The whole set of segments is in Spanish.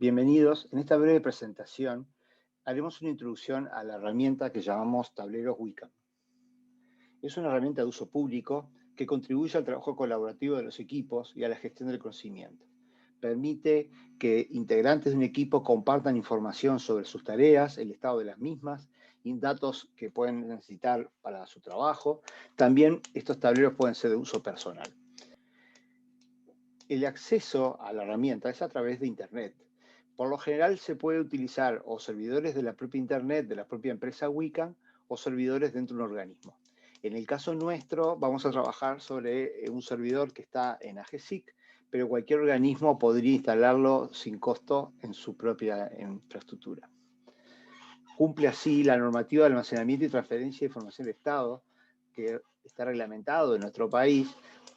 Bienvenidos. En esta breve presentación haremos una introducción a la herramienta que llamamos Tableros Wicam. Es una herramienta de uso público que contribuye al trabajo colaborativo de los equipos y a la gestión del conocimiento. Permite que integrantes de un equipo compartan información sobre sus tareas, el estado de las mismas y datos que pueden necesitar para su trabajo. También estos tableros pueden ser de uso personal. El acceso a la herramienta es a través de Internet. Por lo general se puede utilizar o servidores de la propia Internet, de la propia empresa Wicam, o servidores dentro de un organismo. En el caso nuestro, vamos a trabajar sobre un servidor que está en AGESIC, pero cualquier organismo podría instalarlo sin costo en su propia infraestructura. Cumple así la normativa de almacenamiento y transferencia de información de Estado, que está reglamentado en nuestro país,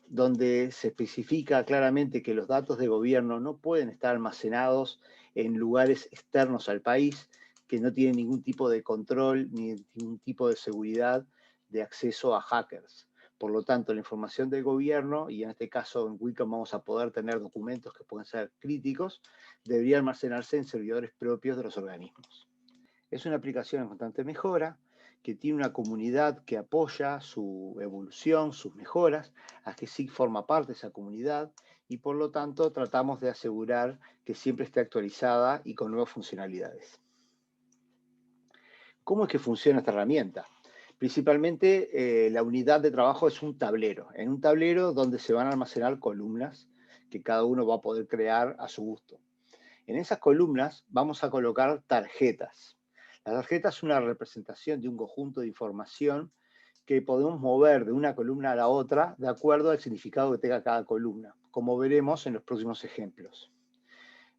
donde se especifica claramente que los datos de gobierno no pueden estar almacenados en lugares externos al país, que no tienen ningún tipo de control ni ningún tipo de seguridad de acceso a hackers. Por lo tanto, la información del gobierno, y en este caso en Wicam vamos a poder tener documentos que pueden ser críticos, debería almacenarse en servidores propios de los organismos. Es una aplicación en constante mejora, que tiene una comunidad que apoya su evolución, sus mejoras. AGESIC forma parte de esa comunidad y por lo tanto tratamos de asegurar que siempre esté actualizada y con nuevas funcionalidades. ¿Cómo es que funciona esta herramienta? Principalmente la unidad de trabajo es un tablero. En un tablero donde se van a almacenar columnas que cada uno va a poder crear a su gusto. En esas columnas vamos a colocar tarjetas. La tarjeta es una representación de un conjunto de información que podemos mover de una columna a la otra de acuerdo al significado que tenga cada columna, como veremos en los próximos ejemplos.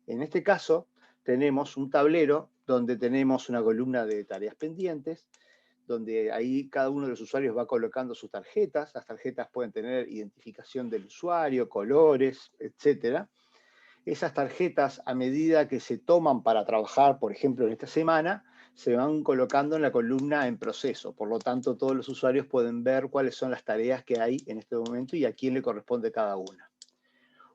En este caso, tenemos un tablero donde tenemos una columna de tareas pendientes, donde ahí cada uno de los usuarios va colocando sus tarjetas. Las tarjetas pueden tener identificación del usuario, colores, etcétera. Esas tarjetas, a medida que se toman para trabajar, por ejemplo, en esta semana, se van colocando en la columna en proceso. Por lo tanto, todos los usuarios pueden ver cuáles son las tareas que hay en este momento y a quién le corresponde cada una.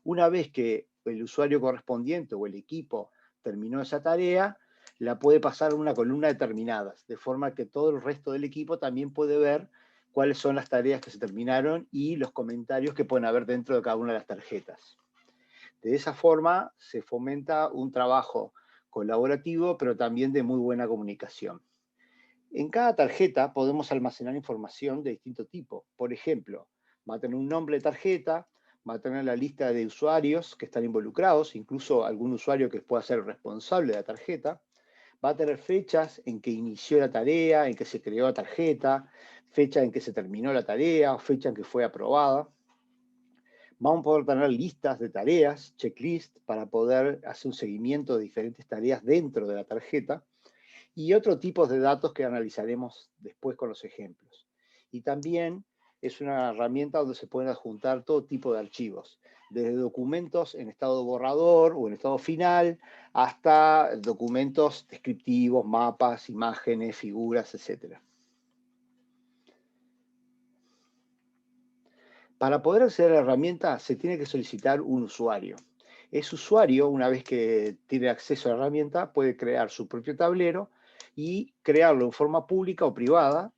Una vez que el usuario correspondiente o el equipo terminó esa tarea, la puede pasar a una columna determinada, de forma que todo el resto del equipo también puede ver cuáles son las tareas que se terminaron y los comentarios que pueden haber dentro de cada una de las tarjetas. De esa forma se fomenta un trabajo colaborativo, pero también de muy buena comunicación. En cada tarjeta podemos almacenar información de distinto tipo. Por ejemplo, va a tener un nombre de tarjeta, va a tener la lista de usuarios que están involucrados, incluso algún usuario que pueda ser responsable de la tarjeta. Va a tener fechas en que inició la tarea, en que se creó la tarjeta, fecha en que se terminó la tarea, fecha en que fue aprobada. Vamos a poder tener listas de tareas, checklist, para poder hacer un seguimiento de diferentes tareas dentro de la tarjeta y otro tipo de datos que analizaremos después con los ejemplos. Y también es una herramienta donde se pueden adjuntar todo tipo de archivos, desde documentos en estado borrador o en estado final, hasta documentos descriptivos, mapas, imágenes, figuras, etc. Para poder acceder a la herramienta se tiene que solicitar un usuario. Ese usuario, una vez que tiene acceso a la herramienta, puede crear su propio tablero y crearlo en forma pública o privada.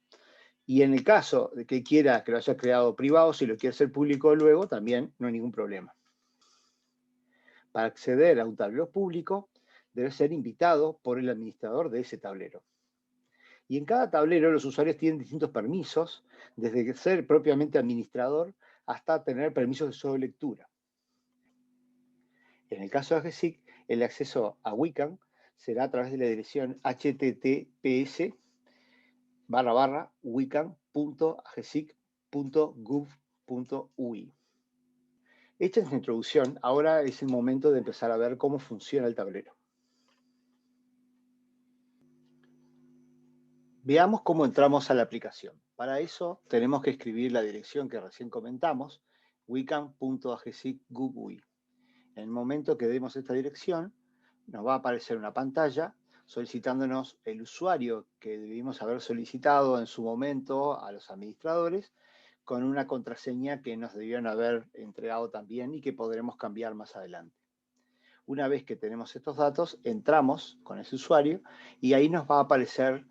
Y en el caso de que quiera que lo haya creado privado, si lo quiere hacer público luego, también no hay ningún problema. Para acceder a un tablero público, debe ser invitado por el administrador de ese tablero. Y en cada tablero los usuarios tienen distintos permisos, desde ser propiamente administrador hasta tener permisos de solo lectura. En el caso de AGESIC, el acceso a Wicam será a través de la dirección https://wicam.agesic.gov.ui. Hecha esta introducción, ahora es el momento de empezar a ver cómo funciona el tablero. Veamos cómo entramos a la aplicación. Para eso tenemos que escribir la dirección que recién comentamos, wicam.agesic.gov.ui. En el momento que demos esta dirección, nos va a aparecer una pantalla solicitándonos el usuario que debimos haber solicitado en su momento a los administradores, con una contraseña que nos debieron haber entregado también y que podremos cambiar más adelante. Una vez que tenemos estos datos, entramos con ese usuario y ahí nos va a aparecer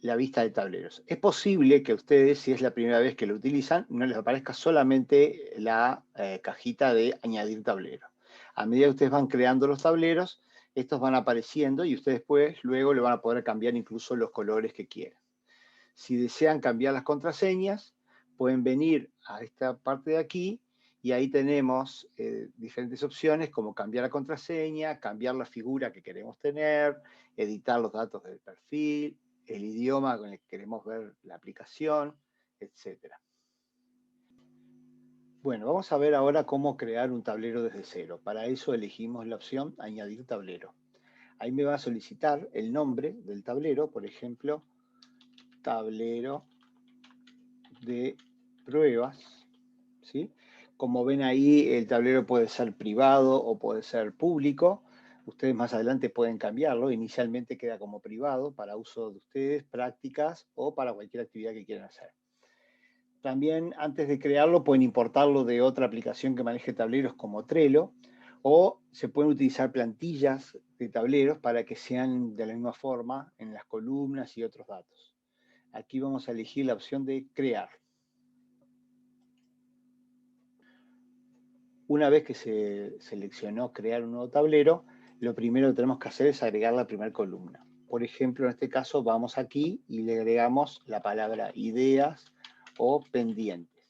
la vista de tableros. Es posible que a ustedes, si es la primera vez que lo utilizan, no les aparezca solamente la cajita de añadir tablero. A medida que ustedes van creando los tableros, estos van apareciendo y ustedes luego le van a poder cambiar incluso los colores que quieran. Si desean cambiar las contraseñas, pueden venir a esta parte de aquí y ahí tenemos diferentes opciones como cambiar la contraseña, cambiar la figura que queremos tener, editar los datos del perfil, el idioma con el que queremos ver la aplicación, etc. Bueno, vamos a ver ahora cómo crear un tablero desde cero. Para eso elegimos la opción añadir tablero. Ahí me va a solicitar el nombre del tablero, por ejemplo, tablero de pruebas, ¿sí? Como ven ahí, el tablero puede ser privado o puede ser público. Ustedes más adelante pueden cambiarlo. Inicialmente queda como privado para uso de ustedes, prácticas o para cualquier actividad que quieran hacer. También antes de crearlo pueden importarlo de otra aplicación que maneje tableros como Trello o se pueden utilizar plantillas de tableros para que sean de la misma forma en las columnas y otros datos. Aquí vamos a elegir la opción de crear. Una vez que se seleccionó crear un nuevo tablero, lo primero que tenemos que hacer es agregar la primera columna. Por ejemplo, en este caso vamos aquí y le agregamos la palabra ideas o pendientes.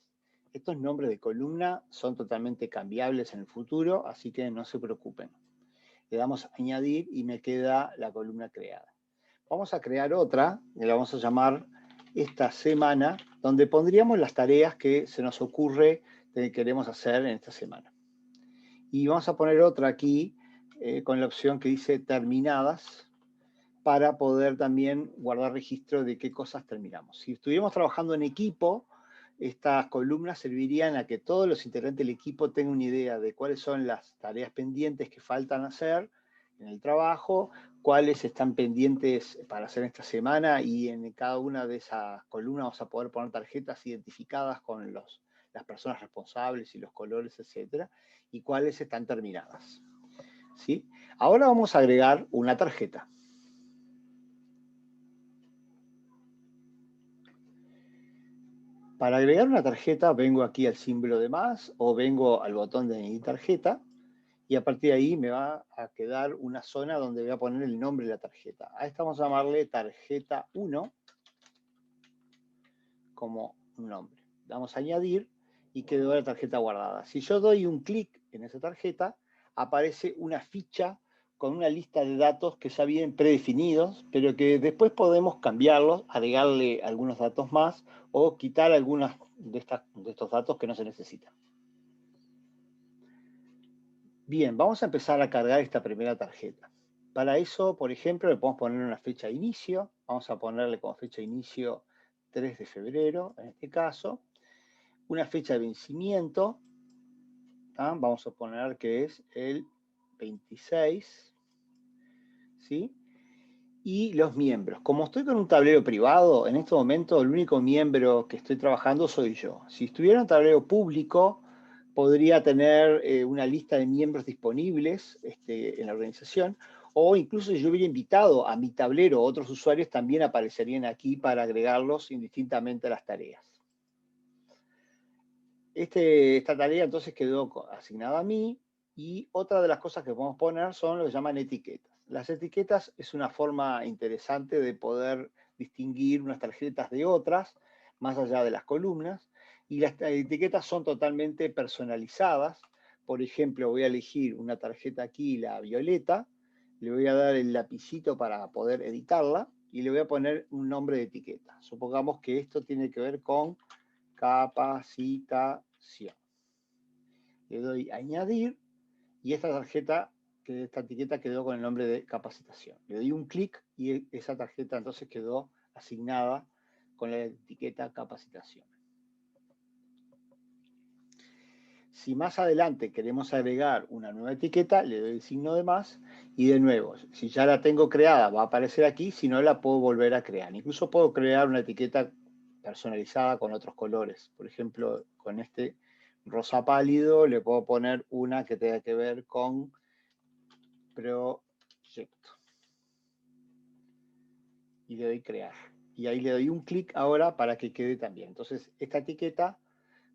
Estos nombres de columna son totalmente cambiables en el futuro, así que no se preocupen. Le damos a añadir y me queda la columna creada. Vamos a crear otra, que la vamos a llamar esta semana, donde pondríamos las tareas que se nos ocurre que queremos hacer en esta semana. Y vamos a poner otra aquí con la opción que dice terminadas para poder también guardar registro de qué cosas terminamos. Si estuviéramos trabajando en equipo, estas columnas servirían a que todos los integrantes del equipo tengan una idea de cuáles son las tareas pendientes que faltan hacer en el trabajo, cuáles están pendientes para hacer esta semana y en cada una de esas columnas vamos a poder poner tarjetas identificadas con las personas responsables y los colores, etcétera, y cuáles están terminadas. ¿Sí? Ahora vamos a agregar una tarjeta. Para agregar una tarjeta vengo aquí al símbolo de más o vengo al botón de añadir tarjeta y a partir de ahí me va a quedar una zona donde voy a poner el nombre de la tarjeta. A esta vamos a llamarle tarjeta 1 como un nombre. Damos a añadir y quedó la tarjeta guardada. Si yo doy un clic en esa tarjeta, aparece una ficha con una lista de datos que ya vienen predefinidos, pero que después podemos cambiarlos, agregarle algunos datos más o quitar algunos de estos datos que no se necesitan. Bien, vamos a empezar a cargar esta primera tarjeta. Para eso, por ejemplo, le podemos poner una fecha de inicio. Vamos a ponerle como fecha de inicio 3 de febrero, en este caso. Una fecha de vencimiento. Vamos a poner que es el 26. ¿Sí? Y los miembros. Como estoy con un tablero privado, en este momento el único miembro que estoy trabajando soy yo. Si estuviera un tablero público, podría tener una lista de miembros disponibles en la organización, o incluso si yo hubiera invitado a mi tablero otros usuarios, también aparecerían aquí para agregarlos indistintamente a las tareas. Esta tarea entonces quedó asignada a mí, y otra de las cosas que podemos poner son lo que llaman etiquetas. Las etiquetas es una forma interesante de poder distinguir unas tarjetas de otras, más allá de las columnas, y las etiquetas son totalmente personalizadas. Por ejemplo, voy a elegir una tarjeta aquí, la violeta, le voy a dar el lapicito para poder editarla, y le voy a poner un nombre de etiqueta. Supongamos que esto tiene que ver con capacitación. Le doy a añadir y esta etiqueta quedó con el nombre de capacitación. Le doy un clic y esa tarjeta entonces quedó asignada con la etiqueta capacitación. Si más adelante queremos agregar una nueva etiqueta, le doy el signo de más y de nuevo, si ya la tengo creada va a aparecer aquí, si no la puedo volver a crear. Incluso puedo crear una etiqueta personalizada con otros colores. Por ejemplo, con este rosa pálido le puedo poner una que tenga que ver con proyecto. Y le doy crear. Y ahí le doy un clic ahora para que quede también. Entonces, esta etiqueta,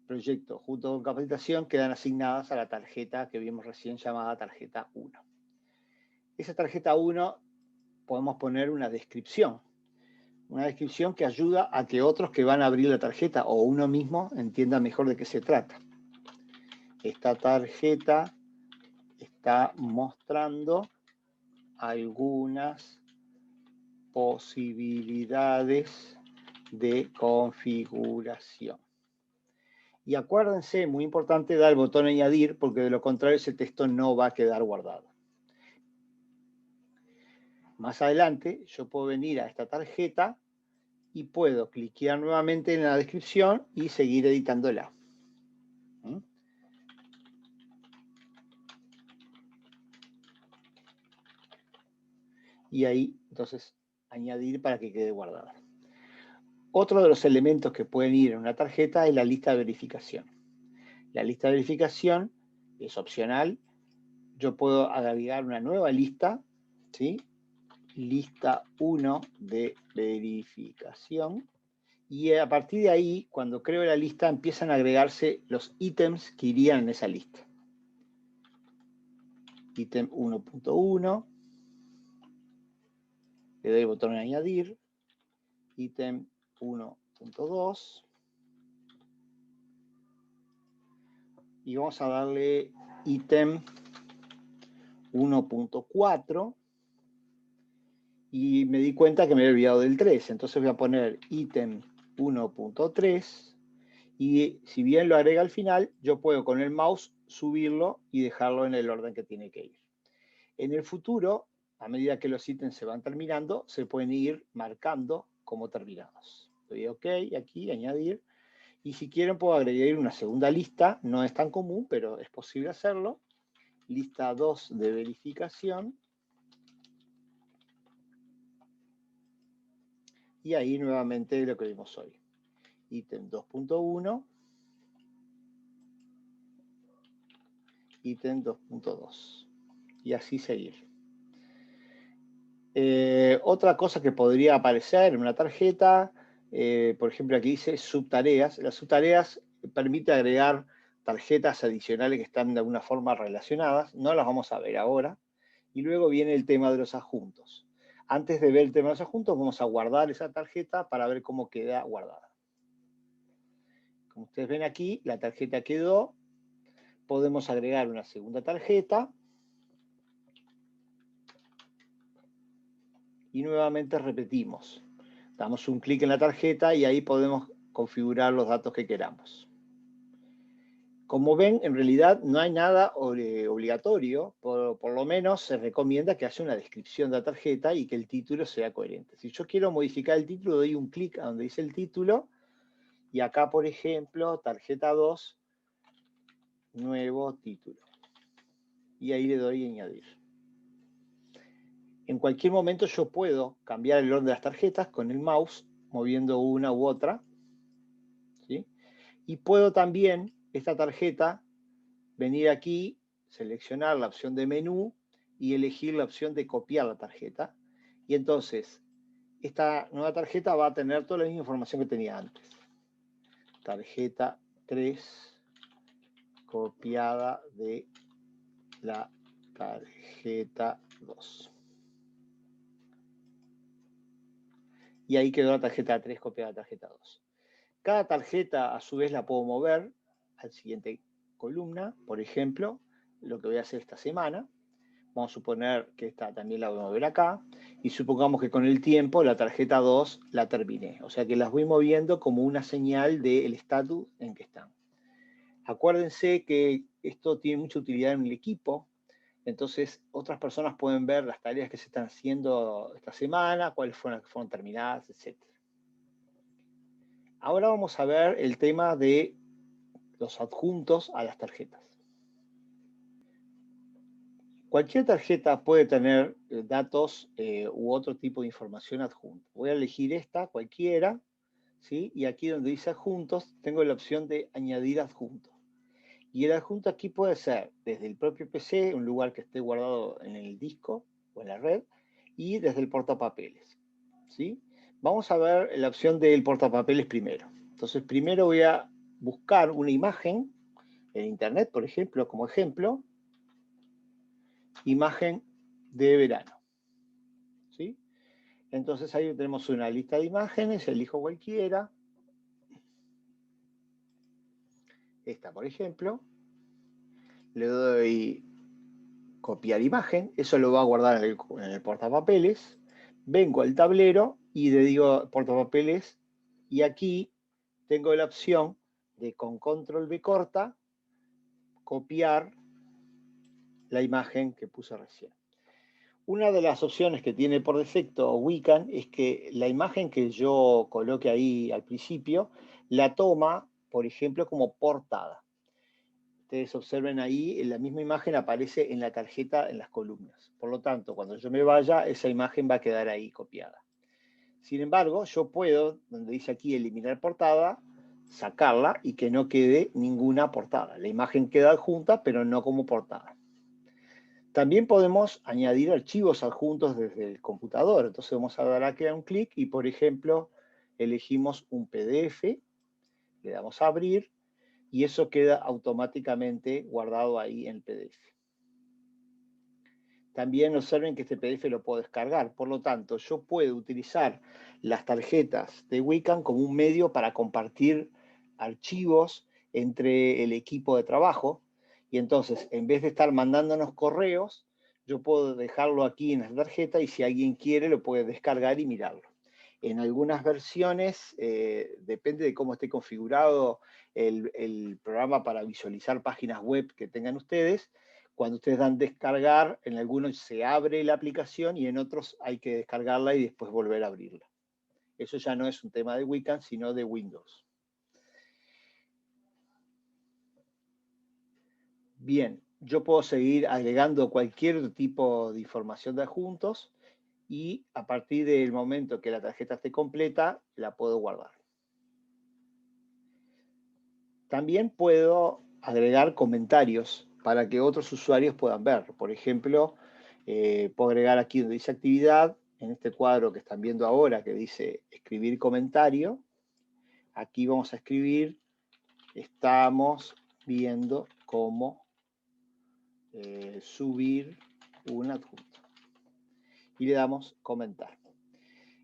proyecto junto con capacitación, quedan asignadas a la tarjeta que vimos recién llamada tarjeta 1. Esa tarjeta 1 podemos poner una descripción. Una descripción que ayuda a que otros que van a abrir la tarjeta o uno mismo entienda mejor de qué se trata. Esta tarjeta está mostrando algunas posibilidades de configuración. Y acuérdense, muy importante, dar el botón añadir, porque de lo contrario ese texto no va a quedar guardado. Más adelante yo puedo venir a esta tarjeta y puedo cliquear nuevamente en la descripción y seguir editándola. Y ahí, entonces, añadir para que quede guardada. Otro de los elementos que pueden ir en una tarjeta es la lista de verificación. La lista de verificación es opcional. Yo puedo agregar una nueva lista, ¿sí? Lista 1 de verificación. Y a partir de ahí, cuando creo la lista, empiezan a agregarse los ítems que irían en esa lista. Ítem 1.1. Le doy el botón de añadir. Ítem 1.2. Y vamos a darle ítem 1.4. Y me di cuenta que me había olvidado del 3. Entonces voy a poner ítem 1.3. Y si bien lo agrega al final, yo puedo con el mouse subirlo y dejarlo en el orden que tiene que ir. En el futuro, a medida que los ítems se van terminando, se pueden ir marcando como terminados. Le doy OK, aquí, añadir. Y si quieren puedo agregar una segunda lista, no es tan común, pero es posible hacerlo. Lista 2 de verificación. Y ahí nuevamente lo que vimos hoy. Ítem 2.1. Ítem 2.2. Y así seguir. Otra cosa que podría aparecer en una tarjeta, por ejemplo aquí dice subtareas. Las subtareas permiten agregar tarjetas adicionales que están de alguna forma relacionadas. No las vamos a ver ahora. Y luego viene el tema de los adjuntos. Antes de ver el tema de los adjuntos, vamos a guardar esa tarjeta para ver cómo queda guardada. Como ustedes ven aquí, la tarjeta quedó. Podemos agregar una segunda tarjeta. Y nuevamente repetimos. Damos un clic en la tarjeta y ahí podemos configurar los datos que queramos. Como ven, en realidad no hay nada obligatorio, por lo menos se recomienda que haya una descripción de la tarjeta y que el título sea coherente. Si yo quiero modificar el título, doy un clic a donde dice el título y acá, por ejemplo, tarjeta 2, nuevo título. Y ahí le doy añadir. En cualquier momento yo puedo cambiar el orden de las tarjetas con el mouse, moviendo una u otra. ¿Sí? Y puedo también, esta tarjeta, venir aquí, seleccionar la opción de menú y elegir la opción de copiar la tarjeta. Y entonces, esta nueva tarjeta va a tener toda la misma información que tenía antes. Tarjeta 3, copiada de la tarjeta 2. Y ahí quedó la tarjeta 3 copiada de la tarjeta 2. Cada tarjeta, a su vez, la puedo mover al siguiente columna. Por ejemplo, lo que voy a hacer esta semana. Vamos a suponer que esta también la voy a mover acá. Y supongamos que con el tiempo la tarjeta 2 la terminé. O sea que las voy moviendo como una señal del estatus en que están. Acuérdense que esto tiene mucha utilidad en el equipo. Entonces, otras personas pueden ver las tareas que se están haciendo esta semana, cuáles fueron las que fueron terminadas, etc. Ahora vamos a ver el tema de los adjuntos a las tarjetas. Cualquier tarjeta puede tener datos u otro tipo de información adjunta. Voy a elegir esta, cualquiera, ¿sí? Y aquí donde dice adjuntos, tengo la opción de añadir adjuntos. Y el adjunto aquí puede ser desde el propio PC, un lugar que esté guardado en el disco o en la red, y desde el portapapeles, ¿sí? Vamos a ver la opción del portapapeles primero. Entonces, primero voy a buscar una imagen en internet, por ejemplo, como ejemplo, imagen de verano, ¿sí? Entonces ahí tenemos una lista de imágenes, elijo cualquiera. Esta, por ejemplo. Le doy copiar imagen, eso lo va a guardar en el portapapeles. Vengo al tablero y le digo portapapeles y aquí tengo la opción de con control B corta copiar la imagen que puse recién. Una de las opciones que tiene por defecto Wiccan es que la imagen que yo coloque ahí al principio la toma, por ejemplo, como portada. Ustedes observen ahí, la misma imagen aparece en la tarjeta en las columnas. Por lo tanto, cuando yo me vaya, esa imagen va a quedar ahí copiada. Sin embargo, yo puedo, donde dice aquí eliminar portada, sacarla y que no quede ninguna portada. La imagen queda adjunta, pero no como portada. También podemos añadir archivos adjuntos desde el computador. Entonces vamos a dar aquí un clic y, por ejemplo, elegimos un PDF, le damos a abrir y eso queda automáticamente guardado ahí en el PDF. También observen que este PDF lo puedo descargar, por lo tanto, yo puedo utilizar las tarjetas de Wiccan como un medio para compartir archivos entre el equipo de trabajo, y entonces, en vez de estar mandándonos correos, yo puedo dejarlo aquí en la tarjeta y si alguien quiere lo puede descargar y mirarlo. En algunas versiones, depende de cómo esté configurado el programa para visualizar páginas web que tengan ustedes. Cuando ustedes dan descargar, en algunos se abre la aplicación y en otros hay que descargarla y después volver a abrirla. Eso ya no es un tema de Wiccan, sino de Windows. Bien, yo puedo seguir agregando cualquier tipo de información de adjuntos y a partir del momento que la tarjeta esté completa, la puedo guardar. También puedo agregar comentarios para que otros usuarios puedan ver. Por ejemplo, puedo agregar aquí donde dice actividad, en este cuadro que están viendo ahora que dice escribir comentario. Aquí vamos a escribir, estamos viendo cómo subir un adjunto. Y le damos comentar.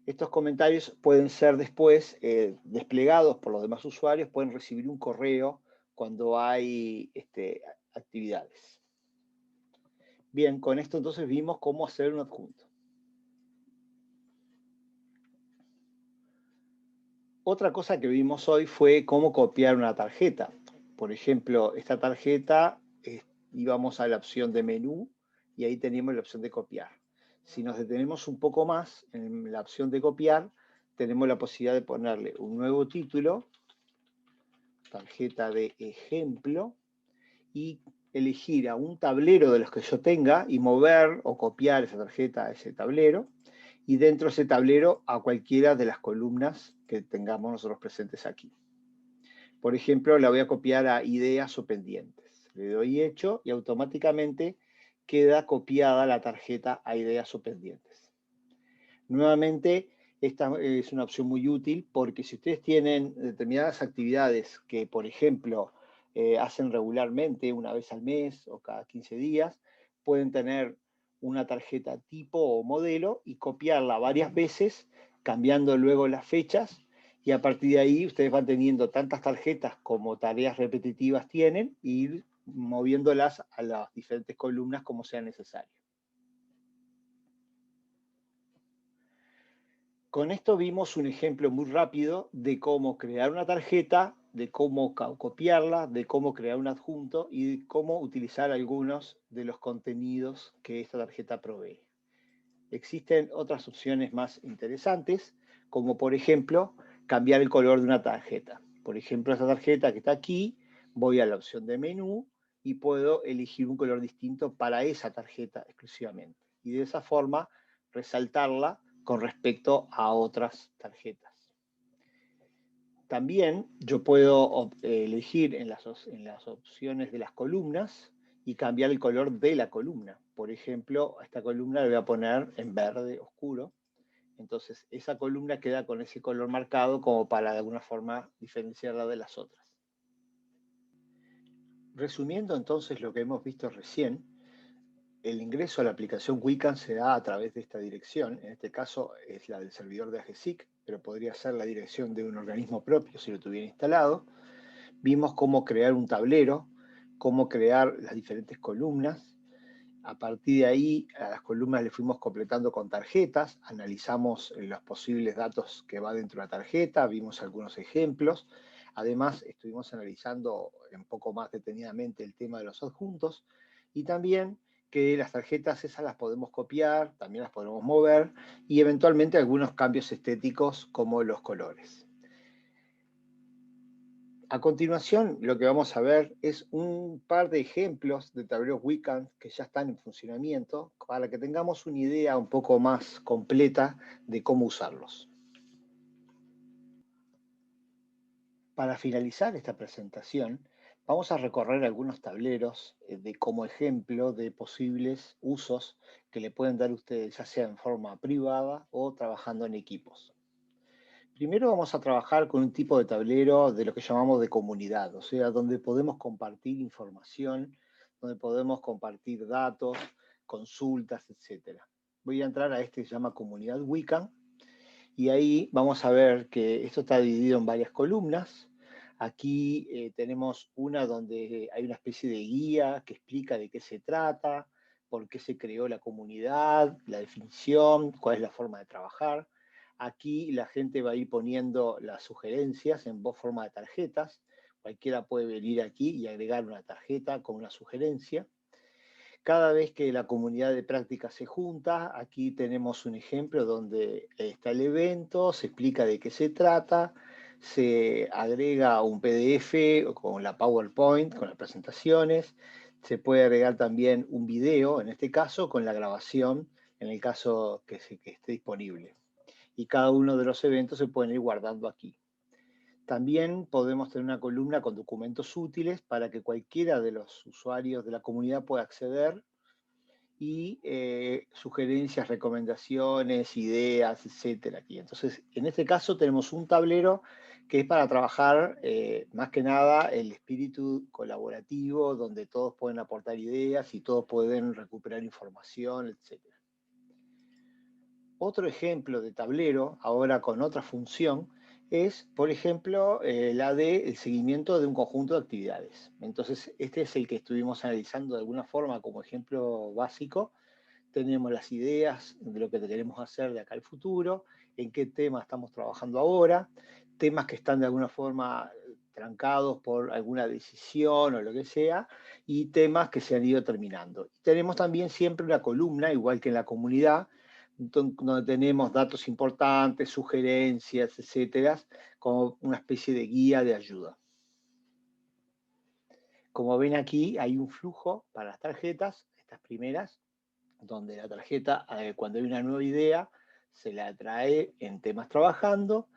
Estos comentarios pueden ser después desplegados por los demás usuarios, pueden recibir un correo cuando hay actividades. Bien, con esto entonces vimos cómo hacer un adjunto. Otra cosa que vimos hoy fue cómo copiar una tarjeta. Por ejemplo, esta tarjeta, íbamos a la opción de menú y ahí tenemos la opción de copiar. Si nos detenemos un poco más en la opción de copiar, tenemos la posibilidad de ponerle un nuevo título, tarjeta de ejemplo, y elegir a un tablero de los que yo tenga y mover o copiar esa tarjeta a ese tablero, y dentro de ese tablero a cualquiera de las columnas que tengamos nosotros presentes aquí. Por ejemplo, la voy a copiar a ideas o pendientes. Le doy hecho y automáticamente queda copiada la tarjeta a ideas o pendientes. Nuevamente, esta es una opción muy útil porque si ustedes tienen determinadas actividades que, por ejemplo, hacen regularmente una vez al mes o cada 15 días, pueden tener una tarjeta tipo o modelo y copiarla varias veces, cambiando luego las fechas, y a partir de ahí ustedes van teniendo tantas tarjetas como tareas repetitivas tienen e ir moviéndolas a las diferentes columnas como sea necesario. Con esto vimos un ejemplo muy rápido de cómo crear una tarjeta, de cómo copiarla, de cómo crear un adjunto y de cómo utilizar algunos de los contenidos que esta tarjeta provee. Existen otras opciones más interesantes, como por ejemplo, cambiar el color de una tarjeta. Por ejemplo, esta tarjeta que está aquí, voy a la opción de menú y puedo elegir un color distinto para esa tarjeta exclusivamente. Y de esa forma resaltarla con respecto a otras tarjetas. También yo puedo elegir en en las opciones de las columnas y cambiar el color de la columna. Por ejemplo, a esta columna le voy a poner en verde oscuro. Entonces, esa columna queda con ese color marcado como para de alguna forma diferenciarla de las otras. Resumiendo entonces lo que hemos visto recién, el ingreso a la aplicación Wiccan se da a través de esta dirección. En este caso es la del servidor de AGESIC, pero podría ser la dirección de un organismo propio si lo tuviera instalado. Vimos cómo crear un tablero, cómo crear las diferentes columnas. A partir de ahí, a las columnas le fuimos completando con tarjetas, analizamos los posibles datos que va dentro de la tarjeta, vimos algunos ejemplos. Además, estuvimos analizando un poco más detenidamente el tema de los adjuntos y también que las tarjetas esas las podemos copiar, también las podemos mover y eventualmente algunos cambios estéticos como los colores. A continuación, lo que vamos a ver es un par de ejemplos de tableros Wiccan que ya están en funcionamiento para que tengamos una idea un poco más completa de cómo usarlos. Para finalizar esta presentación, vamos a recorrer algunos tableros como ejemplo de posibles usos que le pueden dar ustedes, ya sea en forma privada o trabajando en equipos. Primero vamos a trabajar con un tipo de tablero de lo que llamamos de comunidad, o sea, donde podemos compartir información, donde podemos compartir datos, consultas, etc. Voy a entrar a este que se llama Comunidad Wiccan y ahí vamos a ver que esto está dividido en varias columnas. Aquí tenemos una donde hay una especie de guía que explica de qué se trata, por qué se creó la comunidad, la definición, cuál es la forma de trabajar. Aquí la gente va a ir poniendo las sugerencias en forma de tarjetas. Cualquiera puede venir aquí y agregar una tarjeta con una sugerencia. Cada vez que la comunidad de práctica se junta, aquí tenemos un ejemplo donde está el evento, se explica de qué se trata, se agrega un PDF con la PowerPoint, con las presentaciones, se puede agregar también un video, en este caso, con la grabación, en el caso que esté disponible. Y cada uno de los eventos se pueden ir guardando aquí. También podemos tener una columna con documentos útiles para que cualquiera de los usuarios de la comunidad pueda acceder y sugerencias, recomendaciones, ideas, etcétera. Aquí. Entonces, en este caso tenemos un tablero que es para trabajar más que nada el espíritu colaborativo, donde todos pueden aportar ideas y todos pueden recuperar información, etcétera. Otro ejemplo de tablero, ahora con otra función, es, por ejemplo, la del seguimiento de un conjunto de actividades. Entonces, este es el que estuvimos analizando de alguna forma como ejemplo básico. Tenemos las ideas de lo que queremos hacer de acá al futuro, en qué tema estamos trabajando ahora, temas que están de alguna forma trancados por alguna decisión o lo que sea, y temas que se han ido terminando. Tenemos también siempre una columna, igual que en la comunidad, donde tenemos datos importantes, sugerencias, etcétera, como una especie de guía de ayuda. Como ven aquí, hay un flujo para las tarjetas, estas primeras, donde la tarjeta, cuando hay una nueva idea, se la trae en temas trabajando.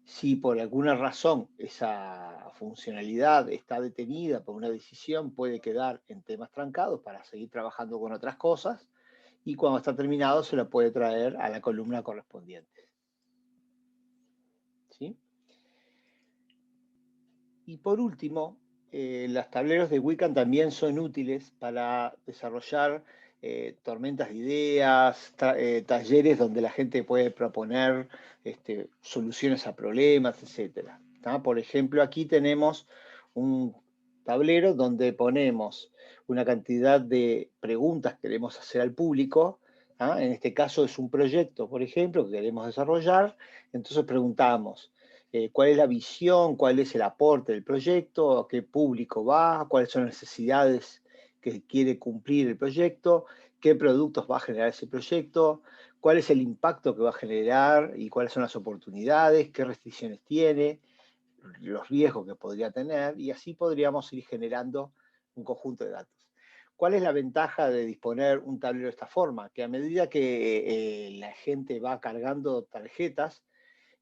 Si por alguna razón esa funcionalidad está detenida por una decisión, puede quedar en temas trancados para seguir trabajando con otras cosas. Y cuando está terminado, se la puede traer a la columna correspondiente. ¿Sí? Y por último, los tableros de Wiccan también son útiles para desarrollar tormentas de ideas, talleres donde la gente puede proponer soluciones a problemas, etc. Por ejemplo, aquí tenemos un tablero donde ponemos una cantidad de preguntas que queremos hacer al público. En este caso es un proyecto, por ejemplo, que queremos desarrollar. Entonces preguntamos, cuál es la visión, cuál es el aporte del proyecto, a qué público va, cuáles son las necesidades que quiere cumplir el proyecto, qué productos va a generar ese proyecto, cuál es el impacto que va a generar y cuáles son las oportunidades, qué restricciones tiene, los riesgos que podría tener, y así podríamos ir generando un conjunto de datos. ¿Cuál es la ventaja de disponer un tablero de esta forma? Que a medida que la gente va cargando tarjetas,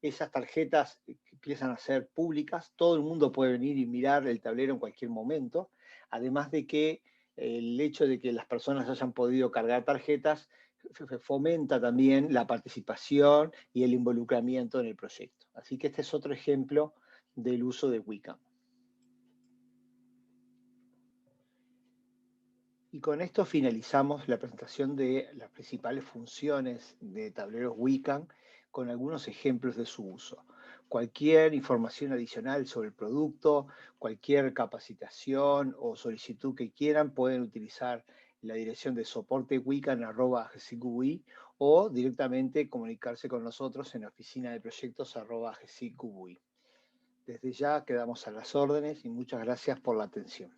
esas tarjetas empiezan a ser públicas, todo el mundo puede venir y mirar el tablero en cualquier momento, además de que el hecho de que las personas hayan podido cargar tarjetas fomenta también la participación y el involucramiento en el proyecto. Así que este es otro ejemplo del uso de Wicam. Y con esto finalizamos la presentación de las principales funciones de tableros Wicam con algunos ejemplos de su uso. Cualquier información adicional sobre el producto, cualquier capacitación o solicitud que quieran, pueden utilizar la dirección de soporte wicam@gcqui o directamente comunicarse con nosotros en la oficina de proyectos@gcqui. Desde ya quedamos a las órdenes y muchas gracias por la atención.